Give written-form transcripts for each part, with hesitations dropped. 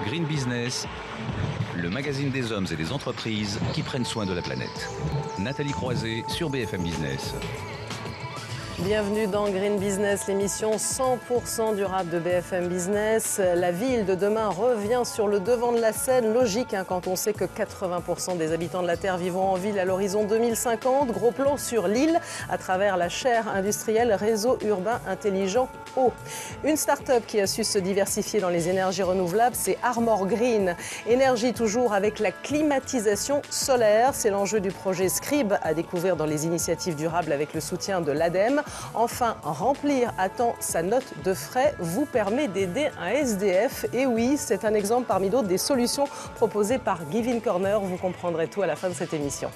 Green Business, le magazine des hommes et des entreprises qui prennent soin de la planète. Nathalie Croiset sur BFM Business. Bienvenue dans Green Business, l'émission 100% durable de BFM Business. La ville de demain revient sur le devant de la scène. Logique quand on sait que 80% des habitants de la Terre vivront en ville à l'horizon 2050. Gros plan sur l'île à travers la chaire industrielle Réseau Urbain Intelligent Eau. Une start-up qui a su se diversifier dans les énergies renouvelables, c'est Armor Green. Énergie toujours avec la climatisation solaire. C'est l'enjeu du projet Scribe à découvrir dans les initiatives durables avec le soutien de l'ADEME. Enfin, remplir à temps sa note de frais vous permet d'aider un SDF. Et oui, c'est un exemple parmi d'autres des solutions proposées par Giving Corner. Vous comprendrez tout à la fin de cette émission.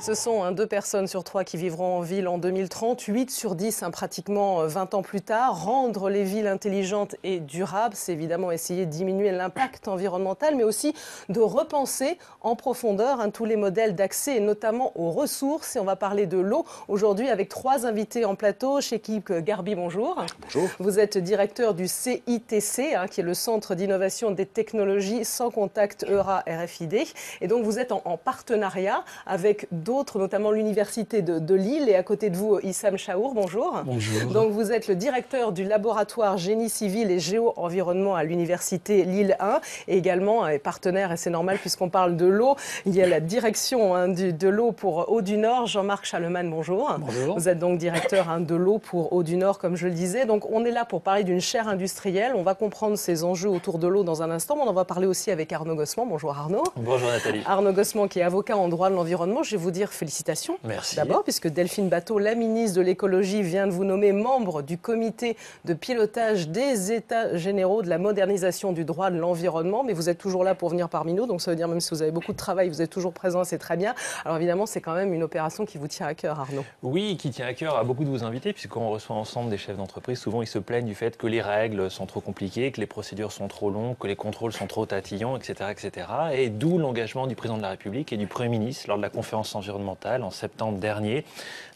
Ce sont 2 personnes sur 3 qui vivront en ville en 2030, 8 sur 10 pratiquement 20 ans plus tard. Rendre les villes intelligentes et durables, c'est évidemment essayer de diminuer l'impact environnemental, mais aussi de repenser en profondeur tous les modèles d'accès, et notamment aux ressources. Et on va parler de l'eau aujourd'hui avec 3 invités en plateau. Chekib Garbi, bonjour. Bonjour. Vous êtes directeur du CITC, qui est le Centre d'innovation des technologies sans contact EURA RFID. Et donc vous êtes en partenariat avec d'autres, notamment l'Université de Lille. Et à côté de vous, Issam Chaour, bonjour. Bonjour. Donc vous êtes le directeur du laboratoire Génie civil et Géo-environnement à l'Université Lille 1. Et également partenaire, et c'est normal puisqu'on parle de l'eau, il y a la direction de l'eau pour Eau du Nord. Jean-Marc Chaleman, bonjour. Bonjour. Vous êtes donc directeur de l'eau pour Eau du Nord, comme je le disais. Donc on est là pour parler d'une chaire industrielle. On va comprendre ces enjeux autour de l'eau dans un instant. On en va parler aussi avec Arnaud Gossman. Bonjour Arnaud. Bonjour Nathalie. Arnaud Gossman qui est avocat en droit de l'environnement. Je vais vous dire félicitations. Merci. D'abord, puisque Delphine Batho, la ministre de l'écologie, vient de vous nommer membre du comité de pilotage des États généraux de la modernisation du droit de l'environnement. Mais vous êtes toujours là pour venir parmi nous. Donc ça veut dire même si vous avez beaucoup de travail, vous êtes toujours présent, c'est très bien. Alors évidemment, c'est quand même une opération qui vous tient à cœur, Arnaud. Oui, qui tient à cœur à beaucoup de vos invités, puisqu'on reçoit ensemble des chefs d'entreprise, souvent ils se plaignent du fait que les règles sont trop compliquées, que les procédures sont trop longues, que les contrôles sont trop tatillons, etc. etc. Et d'où l'engagement du président de la République et du Premier ministre lors de la conférence environnementale en septembre dernier,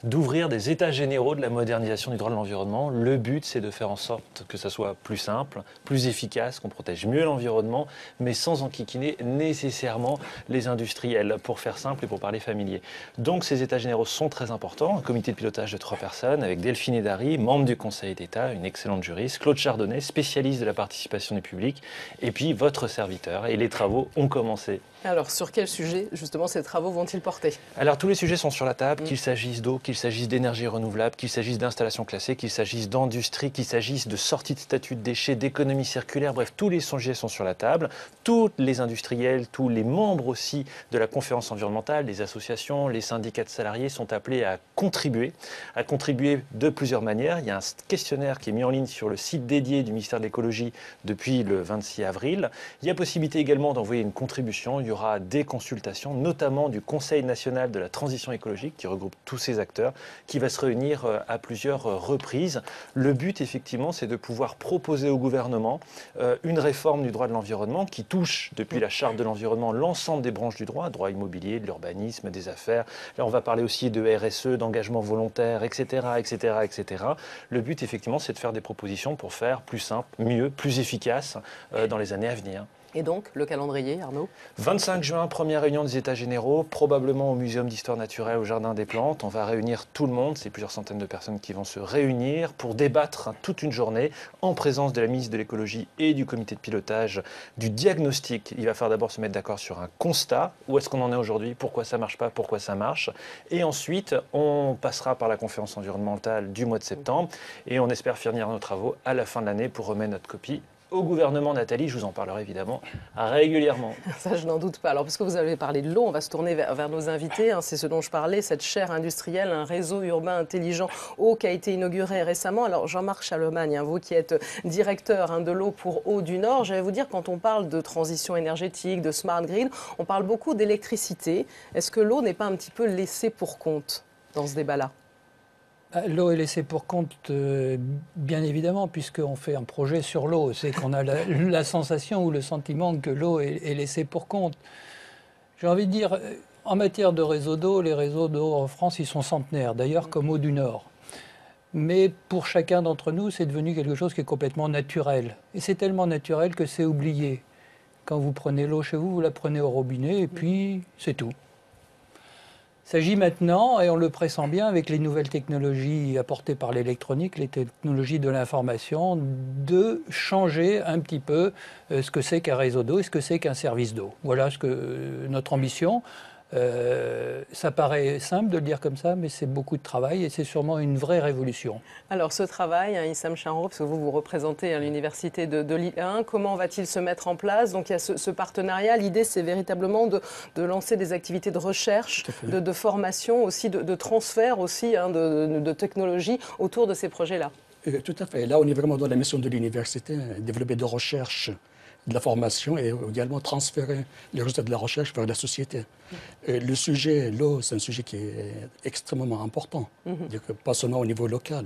d'ouvrir des états généraux de la modernisation du droit de l'environnement. Le but, c'est de faire en sorte que ça soit plus simple, plus efficace, qu'on protège mieux l'environnement, mais sans enquiquiner nécessairement les industriels, pour faire simple et pour parler familier. Donc ces états généraux sont très importants. Un comité de pilotage de 3 personnes, avec Delphine Edary, membre du Conseil d'État, une excellente juriste, Claude Chardonnay, spécialiste de la participation du public, et puis votre serviteur. Et les travaux ont commencé. Alors, sur quel sujet, justement, ces travaux vont-ils porter? Alors, tous les sujets sont sur la table, qu'il s'agisse d'eau, qu'il s'agisse d'énergie renouvelable, qu'il s'agisse d'installations classées, qu'il s'agisse d'industrie, qu'il s'agisse de sortie de statut de déchets, d'économie circulaire. Bref, tous les sujets sont sur la table. Tous les industriels, tous les membres aussi de la conférence environnementale, les associations, les syndicats de salariés sont appelés à contribuer de plusieurs manières. Il y a un questionnaire qui est mis en ligne sur le site dédié du ministère de l'écologie depuis le 26 avril. Il y a possibilité également d'envoyer une contribution. Il y aura des consultations, notamment du Conseil national de la transition écologique, qui regroupe tous ces acteurs, qui va se réunir à plusieurs reprises. Le but, effectivement, c'est de pouvoir proposer au gouvernement une réforme du droit de l'environnement qui touche, depuis la charte de l'environnement, l'ensemble des branches du droit immobilier, de l'urbanisme, des affaires. Là, on va parler aussi de RSE, d'engagement volontaire, etc., etc., etc. Le but, effectivement, c'est de faire des propositions pour faire plus simple, mieux, plus efficace dans les années à venir. Et donc, le calendrier, Arnaud? 25 juin, première réunion des États généraux, probablement au Muséum d'histoire naturelle, au Jardin des Plantes. On va réunir tout le monde, c'est plusieurs centaines de personnes qui vont se réunir pour débattre toute une journée en présence de la ministre de l'écologie et du comité de pilotage du diagnostic. Il va falloir d'abord se mettre d'accord sur un constat. Où est-ce qu'on en est aujourd'hui? Pourquoi ça ne marche pas? Pourquoi ça marche? Et ensuite, on passera par la conférence environnementale du mois de septembre et on espère finir nos travaux à la fin de l'année pour remettre notre copie au gouvernement. Nathalie, je vous en parlerai évidemment régulièrement. Ça, je n'en doute pas. Alors, puisque vous avez parlé de l'eau, on va se tourner vers nos invités. C'est ce dont je parlais, cette chaire industrielle, un réseau urbain intelligent eau qui a été inauguré récemment. Alors, Jean-Marc Chaleman, vous qui êtes directeur de l'eau pour Eau du Nord, j'allais vous dire, quand on parle de transition énergétique, de smart grid, on parle beaucoup d'électricité. Est-ce que l'eau n'est pas un petit peu laissée pour compte dans ce débat-là? L'eau est laissée pour compte, bien évidemment, puisqu'on fait un projet sur l'eau. C'est qu'on a la sensation ou le sentiment que l'eau est laissée pour compte. J'ai envie de dire, en matière de réseau d'eau, les réseaux d'eau en France, ils sont centenaires, d'ailleurs comme Eau du Nord. Mais pour chacun d'entre nous, c'est devenu quelque chose qui est complètement naturel. Et c'est tellement naturel que c'est oublié. Quand vous prenez l'eau chez vous, vous la prenez au robinet et puis c'est tout. Il s'agit maintenant, et on le pressent bien avec les nouvelles technologies apportées par l'électronique, les technologies de l'information, de changer un petit peu ce que c'est qu'un réseau d'eau et ce que c'est qu'un service d'eau. Voilà notre ambition. Ça paraît simple de le dire comme ça, mais c'est beaucoup de travail et c'est sûrement une vraie révolution. Alors ce travail, Issam Charro, parce que vous représentez l'université de Lille 1, comment va-t-il se mettre en place? Donc il y a ce partenariat. L'idée, c'est véritablement de lancer des activités de recherche, de formation, aussi de transfert aussi, de technologie autour de ces projets-là. Tout à fait. Là, on est vraiment dans la mission de l'université, développer de recherche, de la formation et également transférer les résultats de la recherche vers la société. Le sujet, l'eau, c'est un sujet qui est extrêmement important. Que pas seulement au niveau local,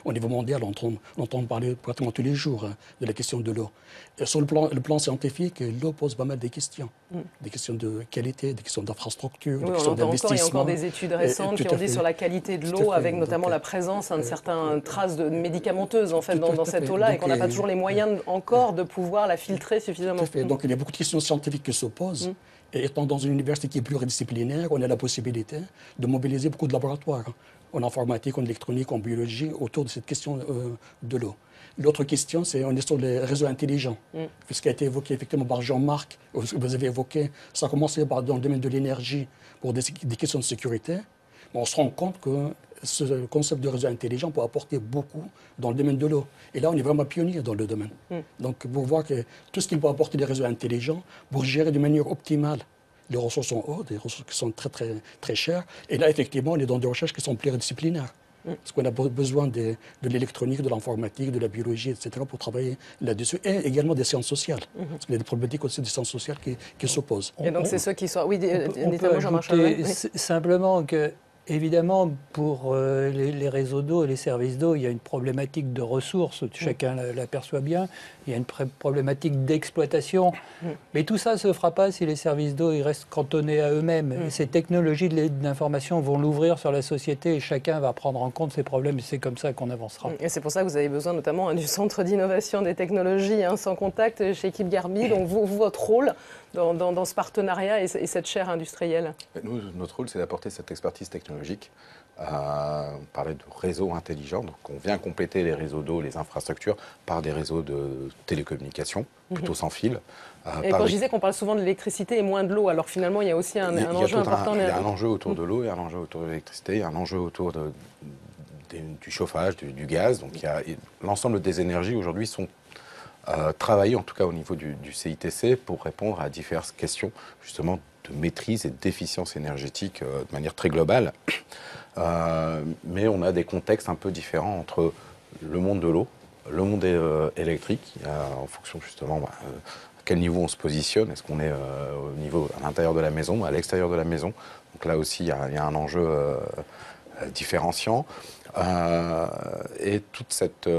au niveau mondial, on entend parler pratiquement tous les jours de la question de l'eau. Sur le plan scientifique, l'eau pose pas mal de questions. Des questions de qualité, des questions d'infrastructure, des questions d'investissement. Il y a encore des études récentes qui ont dit sur la qualité de l'eau, avec notamment la présence de certaines traces médicamenteuses en fait, dans cette eau-là, et qu'on n'a pas toujours les moyens encore de pouvoir la filtrer suffisamment. Tout à fait. Donc il y a beaucoup de questions scientifiques qui se posent. Et étant dans une université qui est pluridisciplinaire, on a la possibilité de mobiliser beaucoup de laboratoires en informatique, en électronique, en biologie, autour de cette question de l'eau. L'autre question, c'est on est sur les réseaux intelligents. Ce qui a été évoqué effectivement par Jean-Marc, vous avez évoqué, ça a commencé dans le domaine de l'énergie pour des questions de sécurité. Mais on se rend compte que ce concept de réseau intelligent peut apporter beaucoup dans le domaine de l'eau. Et là, on est vraiment pionnier dans le domaine. Donc, pour voir que tout ce qu'il peut apporter des réseaux intelligents pour gérer de manière optimale les ressources en eau, des ressources qui sont très, très, très chères. Et là, effectivement, on est dans des recherches qui sont pluridisciplinaires. Parce qu'on a besoin de l'électronique, de l'informatique, de la biologie, etc. pour travailler là-dessus. Et également des sciences sociales. Parce qu'il y a des problématiques aussi des sciences sociales qui s'opposent. Et donc, c'est ceux qui sont... Oui, on peut ajouter simplement que, évidemment, pour les réseaux d'eau et les services d'eau, il y a une problématique de ressources, chacun l'aperçoit bien, il y a une problématique d'exploitation, mais tout ça ne se fera pas si les services d'eau ils restent cantonnés à eux-mêmes. Ces technologies de l'information vont l'ouvrir sur la société et chacun va prendre en compte ces problèmes et c'est comme ça qu'on avancera. Et c'est pour ça que vous avez besoin notamment du Centre d'innovation des technologies sans contact chez Équipe Garbi. Donc votre rôle dans ce partenariat et cette chaire industrielle? Nous, notre rôle, c'est d'apporter cette expertise technologique. On parlait de réseaux intelligents, donc on vient compléter les réseaux d'eau, les infrastructures, par des réseaux de télécommunications, plutôt sans fil. Et quand je disais qu'on parle souvent de l'électricité et moins de l'eau, alors finalement il y a aussi un enjeu important. Il y a un enjeu autour de l'eau, il y a un enjeu autour de l'électricité, il y a un enjeu autour du chauffage, du gaz. Donc l'ensemble des énergies aujourd'hui sont travaillées, en tout cas au niveau du CITC, pour répondre à diverses questions justement de maîtrise et d'efficience énergétique de manière très globale. Mais on a des contextes un peu différents entre le monde de l'eau, le monde électrique, en fonction justement à quel niveau on se positionne. Est-ce qu'on est au niveau à l'intérieur de la maison, à l'extérieur de la maison? Donc là aussi, il y a un enjeu différenciant. Et toute cette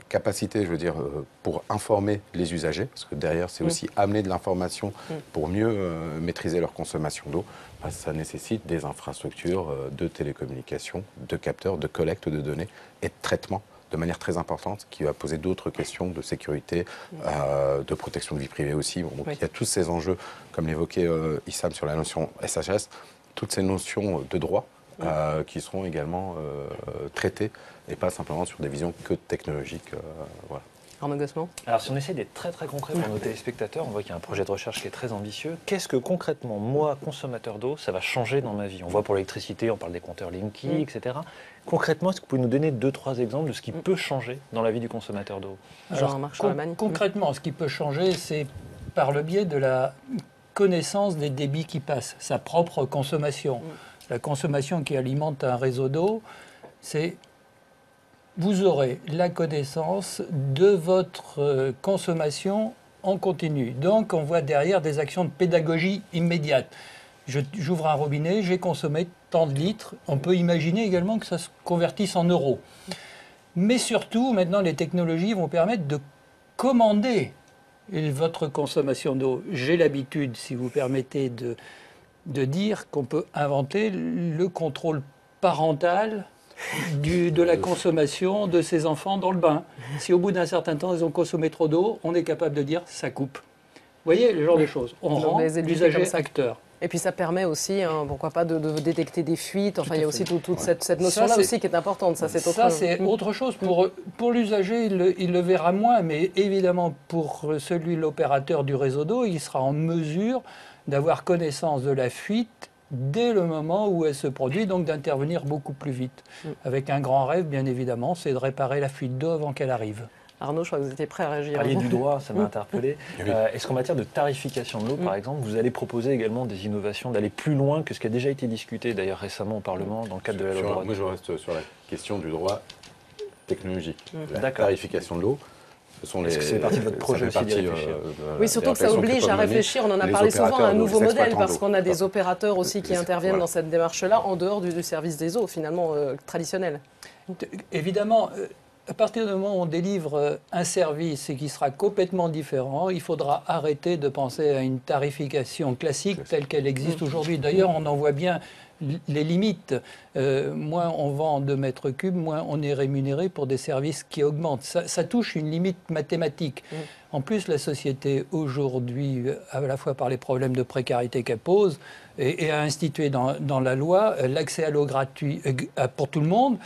capacité, je veux dire, pour informer les usagers, parce que derrière, c'est aussi amener de l'information pour mieux maîtriser leur consommation d'eau, ça nécessite des infrastructures de télécommunications, de capteurs, de collecte de données et de traitement de manière très importante, qui va poser d'autres questions de sécurité, de protection de vie privée aussi. Bon, donc il y a tous ces enjeux, comme l'évoquait Issam sur la notion SHS, toutes ces notions de droit qui seront également traitées et pas simplement sur des visions que technologiques. Voilà. Arnaud Gossement. Alors si on essaie d'être très très concret pour nos téléspectateurs, on voit qu'il y a un projet de recherche qui est très ambitieux. Qu'est-ce que concrètement, moi, consommateur d'eau, ça va changer dans ma vie? On voit pour l'électricité, on parle des compteurs Linky, etc. Concrètement, est-ce que vous pouvez nous donner 2-3 exemples de ce qui peut changer dans la vie du consommateur d'eau? Concrètement, ce qui peut changer, c'est par le biais de la connaissance des débits qui passent, sa propre consommation. La consommation qui alimente un réseau d'eau, c'est... Vous aurez la connaissance de votre consommation en continu. Donc, on voit derrière des actions de pédagogie immédiate. J'ouvre un robinet, j'ai consommé tant de litres. On peut imaginer également que ça se convertisse en euros. Mais surtout, maintenant, les technologies vont permettre de commander votre consommation d'eau. J'ai l'habitude, si vous permettez, de dire qu'on peut inventer le contrôle parental de la consommation de ces enfants dans le bain. Si au bout d'un certain temps, ils ont consommé trop d'eau, on est capable de dire ça coupe. Vous voyez, le genre de choses. On rend l'usager acteur. Et puis ça permet aussi, pourquoi pas, de détecter des fuites. Enfin, il y a aussi toute cette notion-là aussi qui est importante. Ça, c'est autre chose. Pour l'usager, il le verra moins, mais évidemment, pour l'opérateur du réseau d'eau, il sera en mesure d'avoir connaissance de la fuite dès le moment où elle se produit, donc d'intervenir beaucoup plus vite. Avec un grand rêve, bien évidemment, c'est de réparer la fuite d'eau avant qu'elle arrive. Arnaud, je crois que vous étiez prêt à réagir. Parliez du droit, ça m'a interpellé. Oui. Est-ce qu'en matière de tarification de l'eau, par exemple, vous allez proposer également des innovations, d'aller plus loin que ce qui a déjà été discuté d'ailleurs récemment au Parlement dans le cadre de la loi droit? Moi, je reste sur la question du droit technologique. La D'accord. tarification de l'eau. Est-ce que c'est partie de votre projet aussi d'y réfléchir? Oui, surtout que ça oblige à réfléchir. On en a parlé souvent à un nouveau modèle parce qu'on a des opérateurs aussi qui interviennent dans cette démarche-là en dehors du service des eaux, finalement, traditionnel. Évidemment, à partir du moment où on délivre un service et qui sera complètement différent, il faudra arrêter de penser à une tarification classique telle qu'elle existe aujourd'hui. D'ailleurs, on en voit bien les limites. Moins on vend de mètres cubes, moins on est rémunéré pour des services qui augmentent. Ça touche une limite mathématique. En plus, la société aujourd'hui, à la fois par les problèmes de précarité qu'elle pose, et a institué dans la loi l'accès à l'eau gratuit pour tout le monde.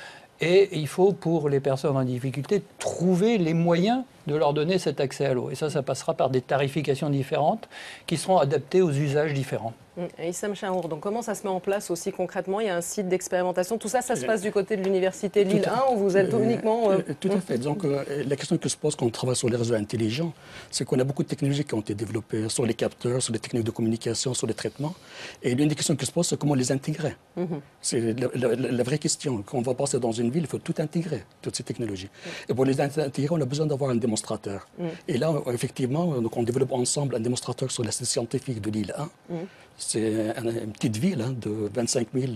Et il faut, pour les personnes en difficulté, trouver les moyens de leur donner cet accès à l'eau. Et ça passera par des tarifications différentes qui seront adaptées aux usages différents. Et Issam Chahour, donc comment ça se met en place aussi concrètement? Il y a un site d'expérimentation. Tout ça, ça se passe du côté de l'université Lille 1 où vous êtes uniquement... Tout à fait. Donc, la question que se pose quand on travaille sur les réseaux intelligents, c'est qu'on a beaucoup de technologies qui ont été développées sur les capteurs, sur les techniques de communication, sur les traitements. Et l'une des questions qui se pose, c'est comment les intégrer. C'est la vraie question. Quand on va passer dans une ville, il faut tout intégrer, toutes ces technologies. Et pour les intégrer, on a besoin d'avoir un démonstrateur. Et là, effectivement, donc on développe ensemble un démonstrateur sur la scientifique de Lille 1. C'est une petite ville de 25 000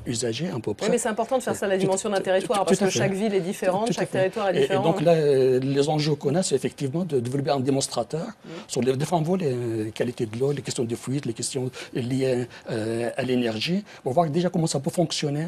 usagers à peu près. Oui, mais c'est important de faire ça à la dimension d'un territoire, parce que chaque ville est différente, chaque territoire est différent. Et donc là, les enjeux qu'on a, c'est effectivement de développer un démonstrateur sur les différents volets, la qualité de l'eau, les questions de fuite, les questions liées à l'énergie, pour voir déjà comment ça peut fonctionner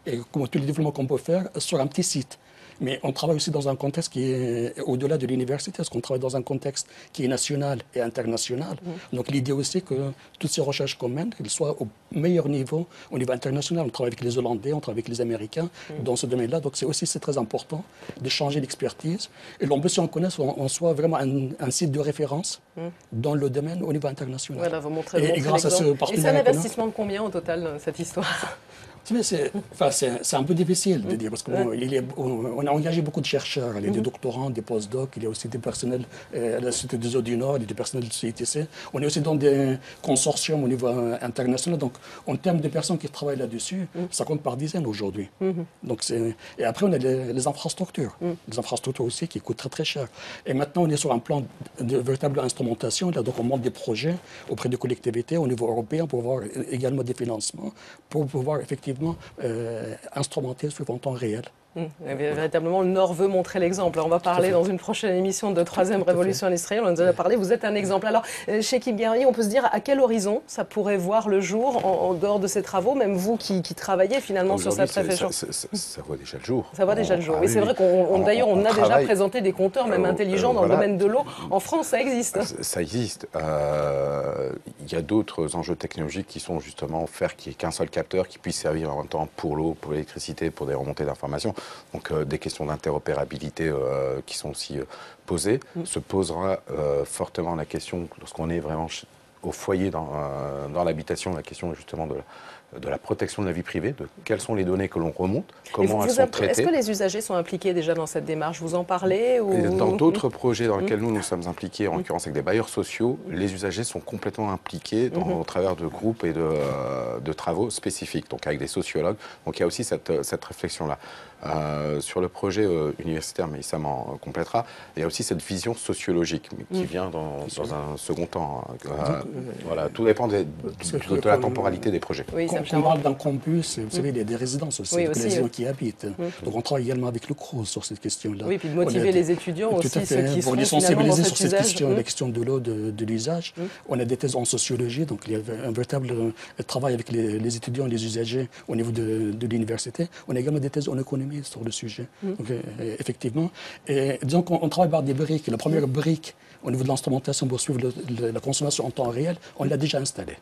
et comment tous les développements qu'on peut faire sur un petit site. Mais on travaille aussi dans un contexte qui est au-delà de l'université, parce qu'on travaille dans un contexte qui est national et international. Donc l'idée aussi que toutes ces recherches qu'on mène, qu'elles soient au meilleur niveau, au niveau international. On travaille avec les Hollandais, on travaille avec les Américains dans ce domaine-là. Donc c'est très important d'échanger d'expertise. Et l'ambition qu'on connaisse, on soit vraiment un site de référence dans le domaine au niveau international. Voilà, vous montrez grâce à ce partenariat. Et c'est un investissement de combien au total, cette histoire? C'est un peu difficile de dire, parce qu'on a engagé beaucoup de chercheurs, il y a des doctorants, des post-docs, il y a aussi des personnels à la Société des eaux du Nord, il y a des personnels du CITC. On est aussi dans des consortiums au niveau international, donc en termes de personnes qui travaillent là-dessus, ça compte par dizaines aujourd'hui. Et après, on a les infrastructures, les infrastructures aussi qui coûtent très très cher. Et maintenant, on est sur un plan de véritable instrumentation, là, donc on monte des projets auprès des collectivités au niveau européen pour avoir également des financements, pour pouvoir effectivement instrumenter suivant en temps réel. Véritablement, le Nord veut montrer l'exemple. On va parler dans une prochaine émission de troisième révolution industrielle. On en a déjà parlé. Vous êtes un exemple. Alors, chez Kip Guerrier, on peut se dire à quel horizon ça pourrait voir le jour en dehors de ces travaux, même vous qui travaillez finalement sur cette réflexion. Ça voit déjà le jour. Ça voit déjà le jour. Oui, c'est vrai qu'on d'ailleurs on a déjà présenté des compteurs même intelligents dans le domaine de l'eau. En France, ça existe. Ça existe. Il y a d'autres enjeux technologiques qui sont justement faire qu'il n'y ait qu'un seul capteur qui puisse servir en même temps pour l'eau, pour l'électricité, pour des remontées d'informations. Donc des questions d'interopérabilité qui sont aussi posées. Se posera fortement la question, lorsqu'on est vraiment au foyer dans l'habitation, la question justement de la protection de la vie privée, de quelles sont les données que l'on remonte, comment elles sont traitées. Est-ce que les usagers sont impliqués déjà dans cette démarche? Vous en parlez ou... Dans d'autres projets dans lesquels nous sommes impliqués, en l'occurrence avec des bailleurs sociaux, les usagers sont complètement impliqués au travers de groupes et de travaux spécifiques, donc avec des sociologues. Donc il y a aussi cette réflexion-là. Sur le projet universitaire, mais Issam en complétera, il y a aussi cette vision sociologique qui vient dans un second temps. Voilà, tout dépend de la temporalité des projets. Oui, Wissam on parle d'un campus, vous savez, il y a des résidences aussi, Oui, donc aussi, les gens oui. qui habitent. Donc on travaille également avec le CROUS sur cette question-là. Oui, puis de motiver les étudiants Tout aussi, à fait, ceux qui pour seront les finalement dans sensibiliser cet sur cette usage. question, la question de l'eau, de l'usage. On a des thèses en sociologie, donc il y a un véritable travail avec les étudiants, les usagers au niveau de l'université. On a également des thèses en économie sur le sujet, donc, effectivement. Et disons qu'on travaille par des briques. La première brique, au niveau de l'instrumentation pour suivre la consommation en temps réel, on l'a déjà installée.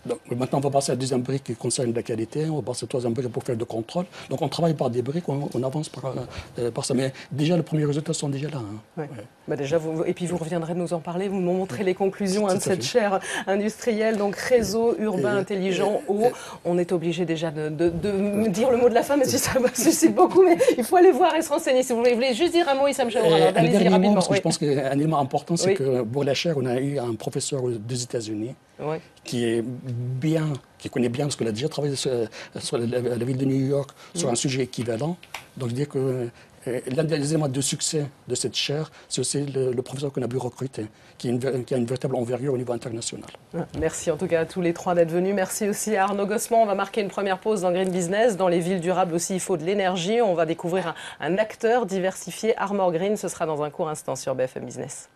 Donc, maintenant, on va passer à la deuxième brique qui concerne la qualité, on va passer à la troisième brique pour faire le contrôle. Donc, on travaille par des briques, on avance par ça. Mais déjà, les premiers résultats sont déjà là. Ouais. Bah déjà, et puis vous reviendrez nous en parler, vous nous montrez les conclusions de cette chaire industrielle, donc réseau urbain intelligent eau. On est obligé déjà de dire le mot de la fin, mais si ça me suscite beaucoup, mais il faut aller voir et se renseigner. Si vous voulez juste dire un mot, Wissam Chaour, alors allez-y rapidement. Parce que je pense qu'un élément important, c'est que pour la chaire, on a eu un professeur des États-Unis qui connaît bien, parce qu'il a déjà travaillé sur la ville de New York sur un sujet équivalent. Donc je dis que l'un des éléments de succès de cette chaire, c'est aussi le professeur qu'on a pu recruter, qui a une véritable envergure au niveau international. Merci en tout cas à tous les trois d'être venus. Merci aussi à Arnaud Gossement. On va marquer une première pause dans Green Business. Dans les villes durables aussi, il faut de l'énergie. On va découvrir un acteur diversifié, Armor Green. Ce sera dans un court instant sur BFM Business.